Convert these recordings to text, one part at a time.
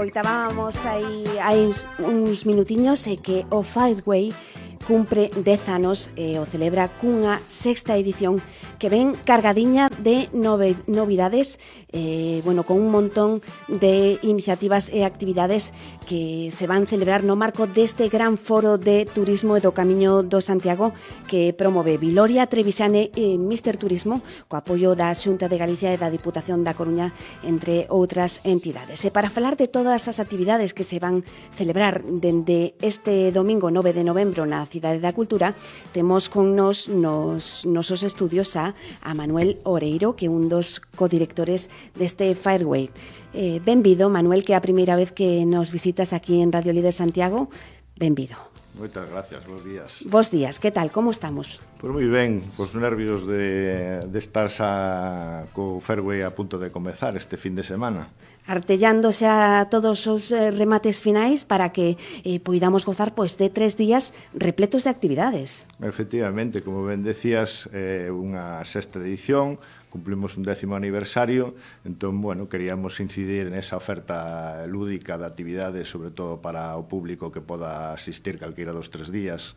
comentábamos hai uns minutiños que o Fireway cumpre 10 anos e o celebra cunha sexta edición que ven cargadiña de novidades, con un montón de iniciativas e actividades que se van celebrar no marco deste gran foro de turismo e do Camiño do Santiago que promove Viloria, Trebisane e Mister Turismo co apoio da Xunta de Galicia e da Diputación da Coruña, entre outras entidades. E para falar de todas as actividades que se van celebrar dende este domingo 9 de novembro na Cidade da Cultura, temos con nos nosos estudios a Manuel Oreiro, que é un dos codirectores deste Fireway. Benvido, Manuel, que é a primeira vez que nos visitas aquí en Radio Líder Santiago. Benvido. Moitas gracias, bons días. Bos días, que tal, como estamos? Pois moi ben, cos nervios de estar xa co Fairway a punto de comezar este fin de semana. Artellándose a todos os remates finais para que poidamos gozar de 3 días repletos de actividades. Efectivamente, como ben decías, unha sexta edición, cumplimos un 10º aniversario, entón, queríamos incidir nesa oferta lúdica de actividades, sobre todo para o público que poda asistir calquera dos 3 días.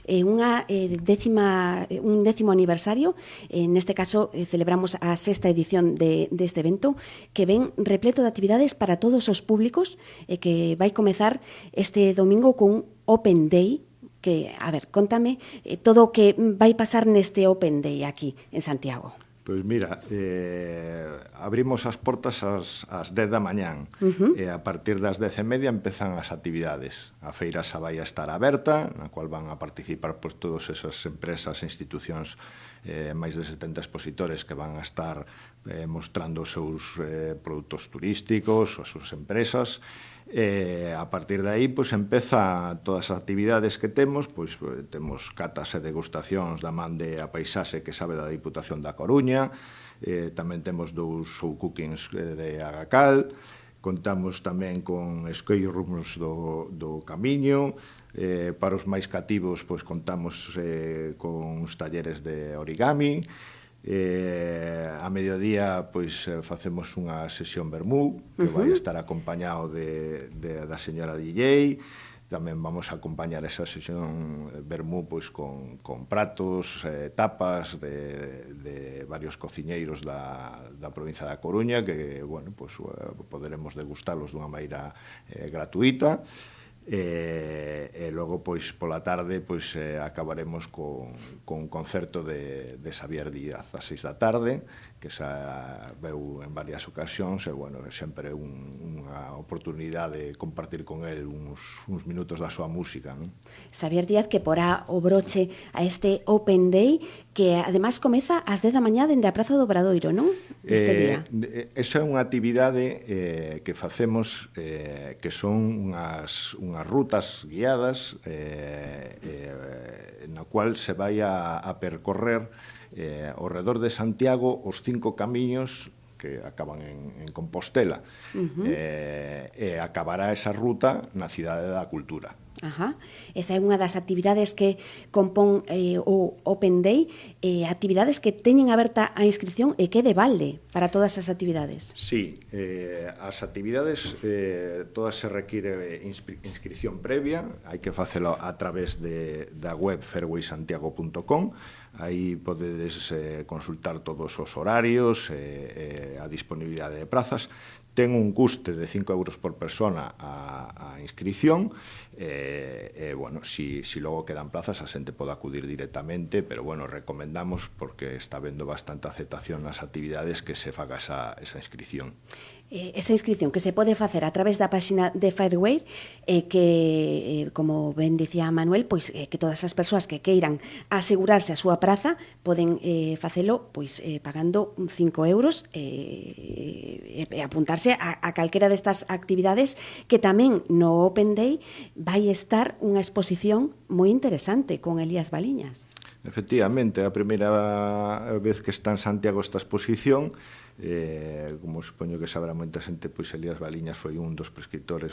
Un 10º aniversario, neste caso celebramos a sexta edición deste evento que ven repleto de actividades para todos os públicos e que vai comezar este domingo con Open Day que, contame todo o que vai pasar neste Open Day aquí en Santiago. Pois mira, abrimos as portas ás 10 da mañán e a partir das 10:30 empezan as actividades. A feira xa vai a estar aberta, na cual van a participar todas esas empresas e institucións, máis de 70 expositores que van a estar mostrando os seus produtos turísticos, as súas empresas. A partir de aí, empeza todas as actividades que temos, temos catas e degustacións da man de A Paisaxe que sabe da Diputación da Coruña, tamén temos 2 show cookings de Agacal, contamos tamén con skate rooms do Camiño, para os máis cativos contamos con uns talleres de origami. A mediodía facemos unha sesión vermú que vai estar acompañado da señora DJ. Tamén vamos a acompañar esa sesión vermú con pratos, tapas de varios cociñeiros da provincia da Coruña que poderemos degustalos dunha maneira gratuita. E logo pola tarde acabaremos con un concerto de Xavier Díaz a 6 da tarde que xa veu en varias ocasións e sempre unha oportunidade de compartir con el uns minutos da súa música, non? Xavier Díaz que porá o broche a este Open Day que ademais comeza ás 10 da mañá dende a Praza do Obradoiro, non? Este día. Esa é unha actividade que facemos que son unhas rutas guiadas na cual se vai a percorrer ao redor de Santiago os 5 camiños que acaban en Compostela. E acabará esa ruta na Cidade da Cultura. Esa é unha das actividades que compón o Open Day, actividades que teñen aberta a inscripción e que de balde para todas as actividades. Sí, as actividades todas se require inscripción previa, hai que facelo a través da web fairwaysantiago.com. Aí podedes consultar todos os horarios e a disponibilidade de prazas. Ten un custe de 5 euros por persona a inscripción. Si logo quedan plazas, a xente pode acudir directamente, pero recomendamos porque está vendo bastante aceptación nas actividades que se faga esa inscripción. Esa inscripción que se pode facer a través da páxina de Fireway que, como ben dicía Manuel, que todas as persoas que queiran asegurarse a súa praza poden facelo pagando 5 euros e apuntarse a calquera destas actividades que tamén no Open Day vai estar unha exposición moi interesante con Elías Baliñas. Efectivamente, a primeira vez que está en Santiago esta exposición como supoño que sabrá moita xente, pois Elías Baliñas foi un dos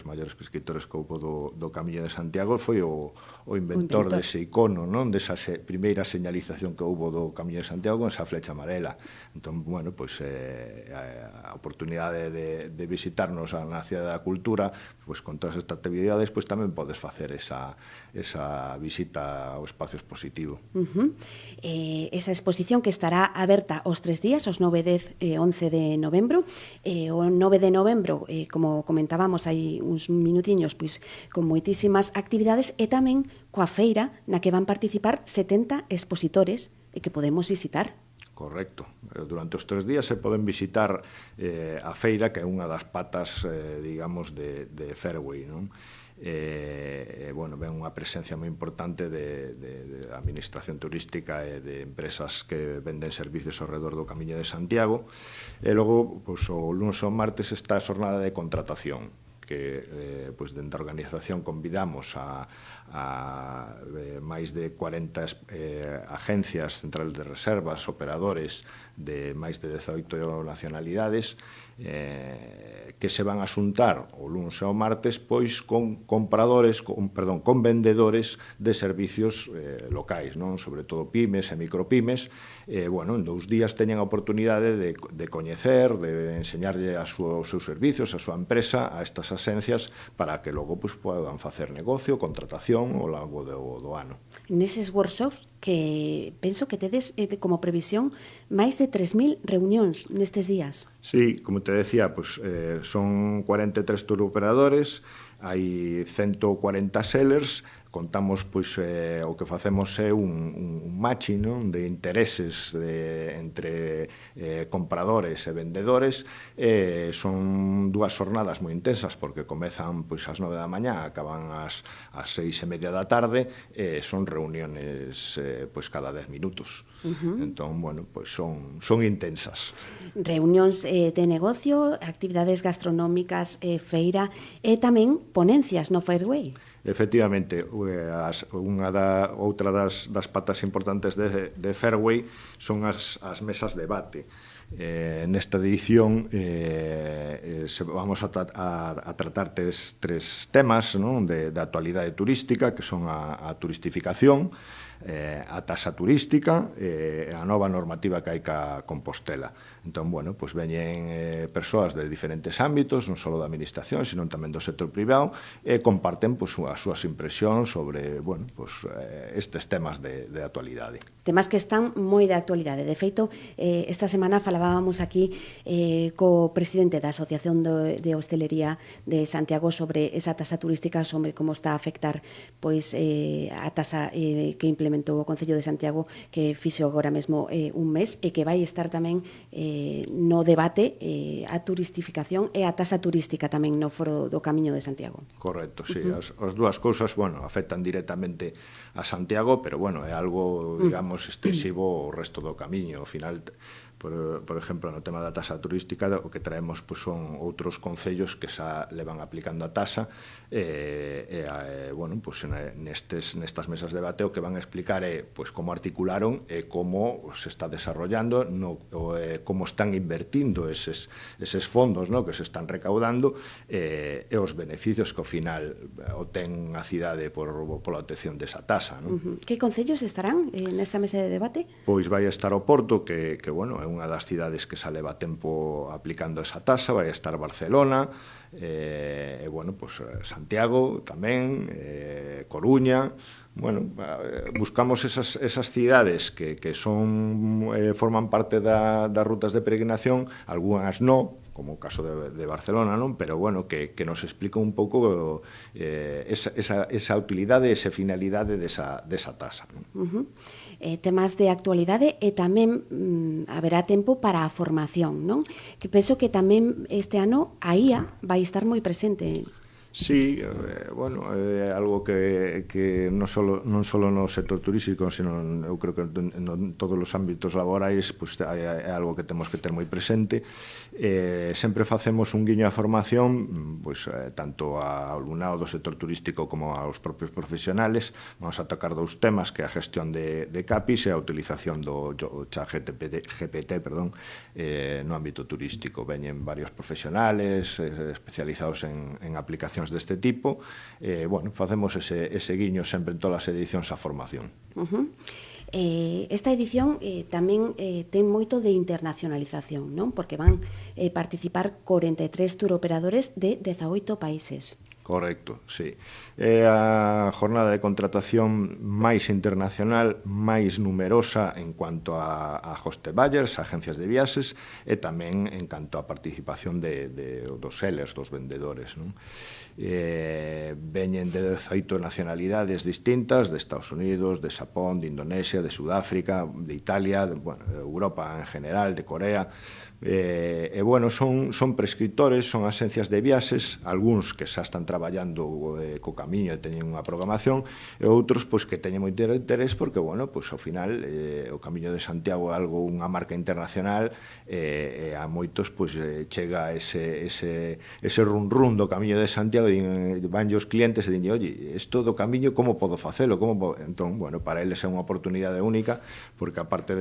maiores prescriptores que houve do Camiño de Santiago, foi o inventor dese icono, non? Desa primeira señalización que houve do Camiño de Santiago con esa flecha amarela. Entón, bueno, pois a oportunidade de visitarnos na Cidade da Cultura, pois con todas estas actividades, pois tamén podes facer esa visita ao espacio expositivo. Esa exposición que estará aberta os 3 días, os 9, 10 e 11 de novembro. O 9 de novembro, como comentábamos hai uns minutiños, pois con moitísimas actividades e tamén coa feira na que van participar 70 expositores e que podemos visitar. Correcto. Durante os 3 días se poden visitar a feira, que é unha das patas, digamos, de Fairway, non? Bueno, ven unha presencia moi importante de administración turística e de empresas que venden servicios ao redor do Camiño de Santiago. E logo, pois, o lunes ou martes está a xornada de contratación, que pois, dentro da organización convidamos a máis de 40 agencias centrales de reservas, operadores de máis de 18 nacionalidades, que se van a xuntar o lunes e o martes pois con vendedores de servicios locais, non? Sobre todo pymes e micropymes. Bueno, en 2 días teñen a oportunidade de coñecer, de enseñarlle os seus servicios, a súa empresa, a estas agencias para que logo pois, podan facer negocio, contratación ao longo do ano. Neses workshops que penso que tedes como previsión máis de 3.000 reunións nestes días. Sí, como te decía, pues, son 43 tour operadores, hai 140 sellers, contamos, pois, o que facemos é un matching, non? De intereses entre compradores e vendedores. Son 2 xornadas moi intensas, porque comezan pois, ás 9 da mañá, acaban ás 6:30 da tarde, son reuniones pois, cada 10 minutos. Entón, bueno, pois son intensas. Reunións de negocio, actividades gastronómicas, feira e tamén ponencias no Fairway. Efectivamente, outra das patas importantes de Fairway son as mesas de debate. Nesta edición vamos a tratar tres temas, non? De actualidade turística, que son a turistificación, a taxa turística e a nova normativa que hai ca Compostela. Entón, bueno, pois veñen persoas de diferentes ámbitos, non só da administración, sino tamén do sector privado, e comparten pois, as súas impresións sobre, bueno, pois, estes temas de actualidade. Temas que están moi de actualidade. De feito, esta semana falábamos aquí co presidente da Asociación de Hostelería de Santiago sobre esa taxa turística, sobre como está a afectar pois, a taxa que implementou o Concello de Santiago, que fixo agora mesmo un mes, e que vai estar tamén no debate a turistificación e a taxa turística tamén no Foro do Camiño de Santiago. Correcto, sí. As dúas cousas, bueno, afectan directamente a Santiago, pero, bueno, é algo, digamos, extensivo ao resto do camiño. Ao final, por exemplo, no tema da taxa turística, o que traemos pois, son outros concellos que xa levan aplicando a taxa bueno, pois, nestas mesas de debate o que van a explicar é pois, como articularon e como se está desarrollando, como están invertindo eses fondos, no, que se están recaudando e os beneficios que ao final obtén a cidade pola obtención desa taxa. No? Que concellos estarán nesa mesa de debate? Pois vai estar o Porto, que bueno, é unha das cidades que xa leva tempo aplicando esa taxa, vai estar Barcelona, e bueno, pues Santiago tamén, Coruña. Bueno, buscamos esas cidades que forman parte das rutas de peregrinación, algunhas non, como o caso de Barcelona, non? Pero, bueno, que nos explica un pouco esa utilidade, esa finalidade desa taxa. Temas de actualidade e tamén haberá tempo para a formación, non? Que penso que tamén este ano a IA vai estar moi presente. Sí, bueno, é algo que non só no sector turístico, sino eu creo que en todos os ámbitos laborais pues, é algo que temos que ter moi presente. Sempre facemos un guiño á formación, pues, tanto ao alumnado do sector turístico como aos propios profesionales. Vamos a tocar dous temas, que é a gestión de CAPIs e a utilización do chat GPT, no ámbito turístico. Veñen varios profesionales especializados en aplicacións deste tipo, bueno, facemos ese guiño sempre en todas as edicións á formación. Esta edición tamén ten moito de internacionalización, non? Porque van participar 43 turoperadores de 18 países. Correcto, sí. É a jornada de contratación máis internacional, máis numerosa en cuanto a host buyers, agencias de viaxes, e tamén en canto a participación dos sellers, dos vendedores, non? Veñen de 18 nacionalidades distintas, de Estados Unidos, de Xapón, de Indonesia, de Sudáfrica, de Italia, de Europa en general, de Corea. Bueno, son prescriptores, son agencias de viaxes, algúns que xa están traballando co Camiño e teñen unha programación, e outros pois, que teñen moito interés porque, bueno, pois, ao final o Camiño de Santiago é algo, unha marca internacional, e a moitos pois, chega ese run do Camiño de Santiago e vanlle os clientes e dinlle, oye, isto do Camiño como podo facelo? Entón, bueno, para eles é unha oportunidade única, porque aparte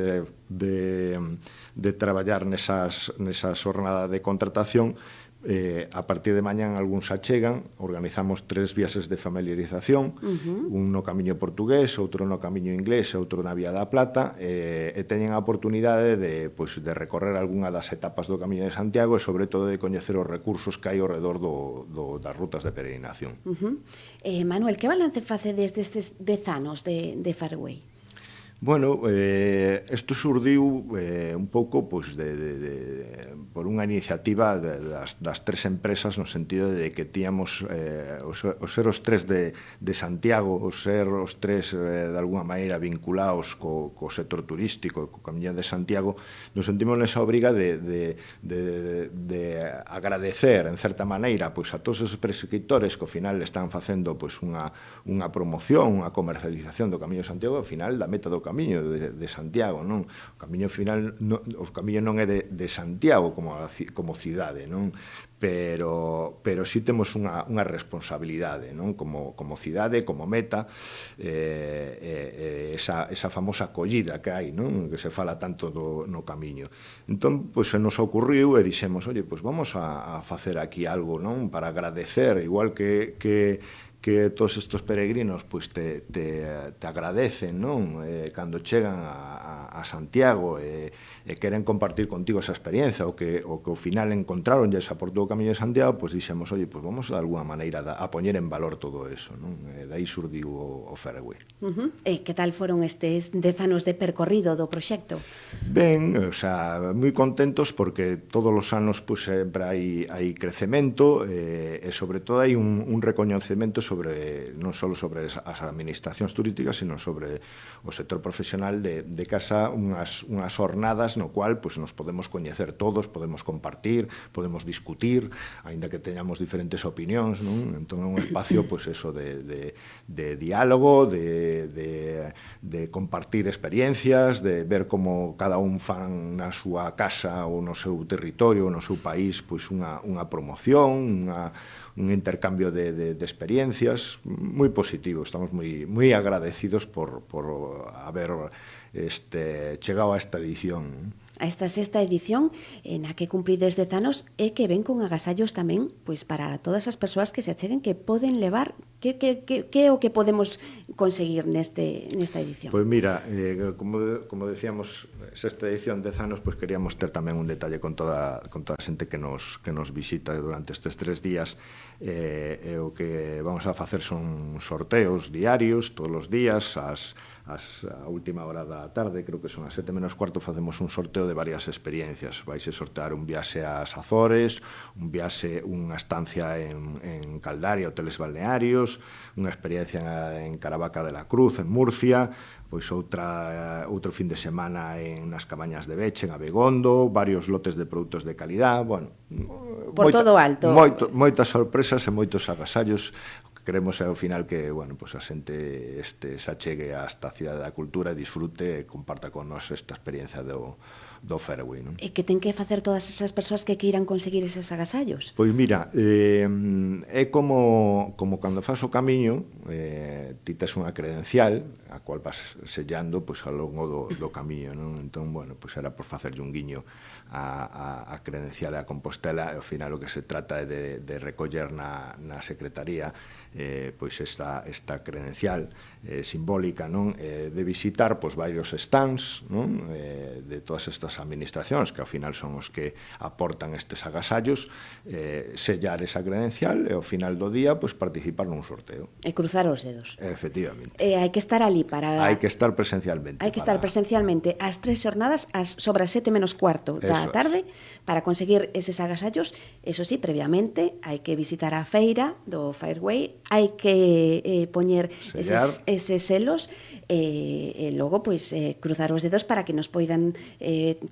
de traballar nesa xornada de contratación, a partir de mañán algúns achegan, organizamos 3 viaxes de familiarización, un no Camiño portugués, outro no Camiño inglés, outro na Vía da Plata, e teñen a oportunidade de recorrer algunha das etapas do Camiño de Santiago e sobre todo de coñecer os recursos que hai ao redor das rutas de peregrinación. Manuel, que balance facedes destes 10 anos de Fairway? Bueno, isto surdiu un pouco pois, por unha iniciativa das 3 empresas, no sentido de que tíamos o ser os 3 de Santiago, o ser os 3 de alguna maneira vinculados co sector turístico, co Camiño de Santiago, nos sentimos nesa obriga de agradecer, en certa maneira, pois, a todos os prescriptores que ao final están facendo pois, unha promoción, unha comercialización do Camiño de Santiago, ao final da meta do Camiño de Santiago, non? O Camiño final o Camiño non é de Santiago como cidade, non? Pero si temos unha responsabilidade, non? Como cidade, como meta, esa famosa acollida que hai, non? Que se fala tanto no Camiño. Entón, pois se nos ocurriu e dixemos, oye, pois vamos a facer aquí algo, non? Para agradecer, igual que todos estes peregrinos pois te agradecen, non? Cando chegan a Santiago e queren compartir contigo esa experiencia o que ao final encontraron esa por todo o Camiño de Santiago, pois dixemos, oye, pois vamos de alguna maneira a poñer en valor todo eso, non? Dai surdiu o Fairway. E que tal foron estes 10 anos de percorrido do proxecto? Ben, o sea, moi contentos porque todos os anos pois sempre hai crecemento e sobre todo hai un recoñecemento non só sobre as administracións turísticas, sino sobre o sector profesional de casa, unhas jornadas no cual pues, nos podemos coñecer todos, podemos compartir, podemos discutir, aínda que teñamos diferentes opinións, non? Entón é un espacio pues, eso, de diálogo, de compartir experiencias, de ver como cada un fan na súa casa ou no seu territorio ou no seu país pues, unha promoción, un intercambio de experiencias moi positivo. Estamos moi agradecidos por haber chegado a esta edición. A esta sexta edición na que cumprides 10 anos e que ven con agasallos tamén pois para todas as persoas que se acheguen que poden levar que é o que podemos conseguir nesta edición. Pois mira, como decíamos, sexta edición 10 anos, pois queríamos ter tamén un detalle con toda a xente que nos visita durante estes 3 días. O que vamos a facer son sorteos diarios, todos os días, a última hora da tarde, creo que son as 7 menos cuarto, facemos un sorteo de varias experiencias. Vaise sortear un viaxe ás Azores, unha estancia en Caldaria, hoteles balnearios, unha experiencia en Caravaca de la Cruz, en Murcia, pois outro fin de semana nas cabañas de Beche, en Abegondo, varios lotes de produtos de calidad, bueno, por todo alto. Moitas sorpresas e moitos agasallos. O que queremos é ao final que, bueno, pues a xente se achegue a esta cidade da cultura e disfrute e comparta con nós esta experiencia do Fairway, non? E que ten que facer todas esas persoas que queiran conseguir eses agasallos? Pois mira, é como cando faz o camiño, ti tes unha credencial a cual vas sellando pois, ao longo do camiño, non? Entón, bueno, pois era por facerlle un guiño a credencial e a Compostela, e ao final o que se trata é de recoller na secretaría pois esta credencial simbólica, non? De visitar pois varios stands, non? De todas estas administracións que ao final son os que aportan estes agasallos, sellar esa credencial e ao final do día pois participar nun sorteo. E cruzar os dedos. Efectivamente. Hai que estar ali para... Hai que estar presencialmente. Hai que estar presencialmente ás 3 xornadas sobre as 7 menos cuarto da tarde para conseguir eses agasallos. Eso sí, previamente hai que visitar a feira do Fairway, hai que poñer eses selos e logo pois cruzar os dedos para que nos poidan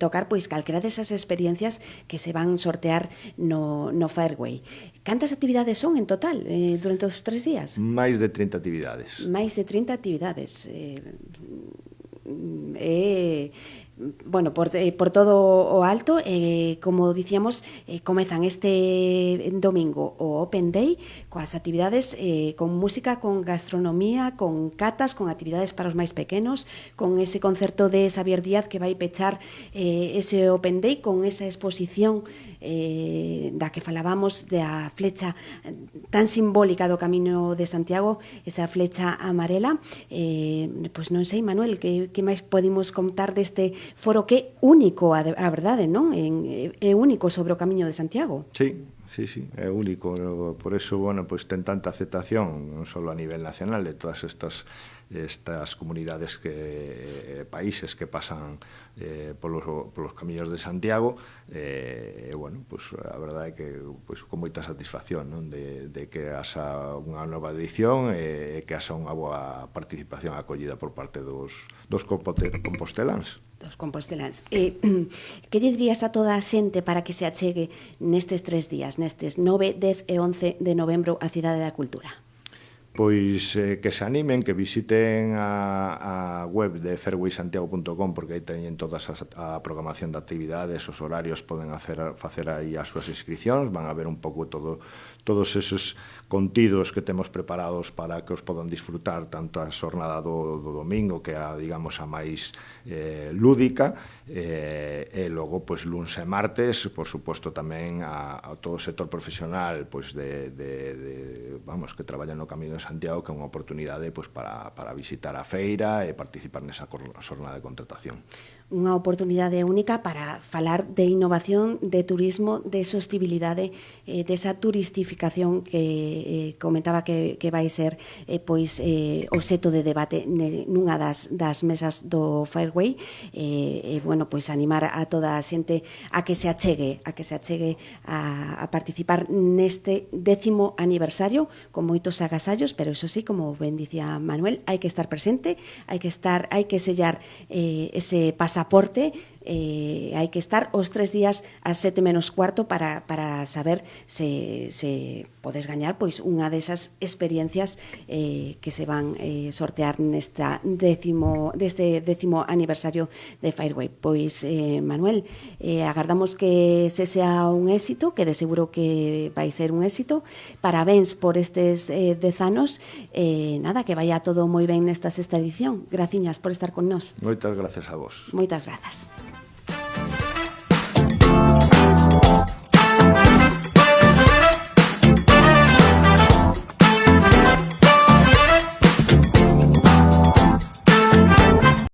tocar pois calquera desas experiencias que se van sortear no Fairway. Cantas actividades son en total durante os 3 días? Máis de 30 actividades. Máis de 30 actividades. Bueno, por todo o alto, como dicíamos, comezan este domingo o Open Day coas actividades con música, con gastronomía, con catas, con actividades para os máis pequenos, con ese concerto de Xavier Díaz que vai pechar ese Open Day con esa exposición da que falábamos da flecha tan simbólica do Camiño de Santiago, esa flecha amarela. Pois non sei, Manuel, que máis podemos contar deste foro que é único, a verdade, non? É único sobre o Camiño de Santiago. Sí, é único. Por eso, bueno, pues ten tanta aceptación, non só a nivel nacional, de todas estas comunidades países que pasan polos camiños de Santiago, bueno, pues a verdade é que pues, con moita satisfacción, non? De que haxa unha nova edición e que haxa unha boa participación acollida por parte dos composteláns. Dos composteláns. Que lle dirías a toda a xente para que se achegue nestes 3 días, nestes 9, 10 e 11 de novembro a Cidade da Cultura? Pois que se animen, que visiten a web de fairwaysantiago.com, porque aí teñen toda a programación de actividades, os horarios, poden facer aí as súas inscripcións, van a ver un pouco todos esos contidos que temos preparados para que os podan disfrutar tanto a xornada do domingo, que é a, digamos, a máis lúdica, e logo, pois, luns e martes, por suposto, tamén a todo o sector profesional, pois, vamos, que traballa no Camiño de Santiago, que é unha oportunidade pois, para visitar a feira e participar nesa xornada de contratación. Unha oportunidade única para falar de innovación, de turismo, de sostibilidade, desa turistificación que comentaba que vai ser pois obxecto de debate nunha das mesas do Fairway. Bueno, pois animar a toda a xente a que se achegue a participar neste 10º aniversario con moitos agasallos, pero iso sí, como ben dicía Manuel, hai que estar presente, hai que sellar ese pasaporte, hai que estar os 3 días ás 7 menos cuarto para saber se podes gañar pois unha desas experiencias que se van sortear deste 10º aniversario de Fairway. Pois, Manuel, agardamos que se sea un éxito, que de seguro que vai ser un éxito. Parabéns por estes 10 anos. Nada, que vaya todo moi ben nesta sexta edición. Graciñas por estar con nós. Moitas gracias a vos. Moitas grazas.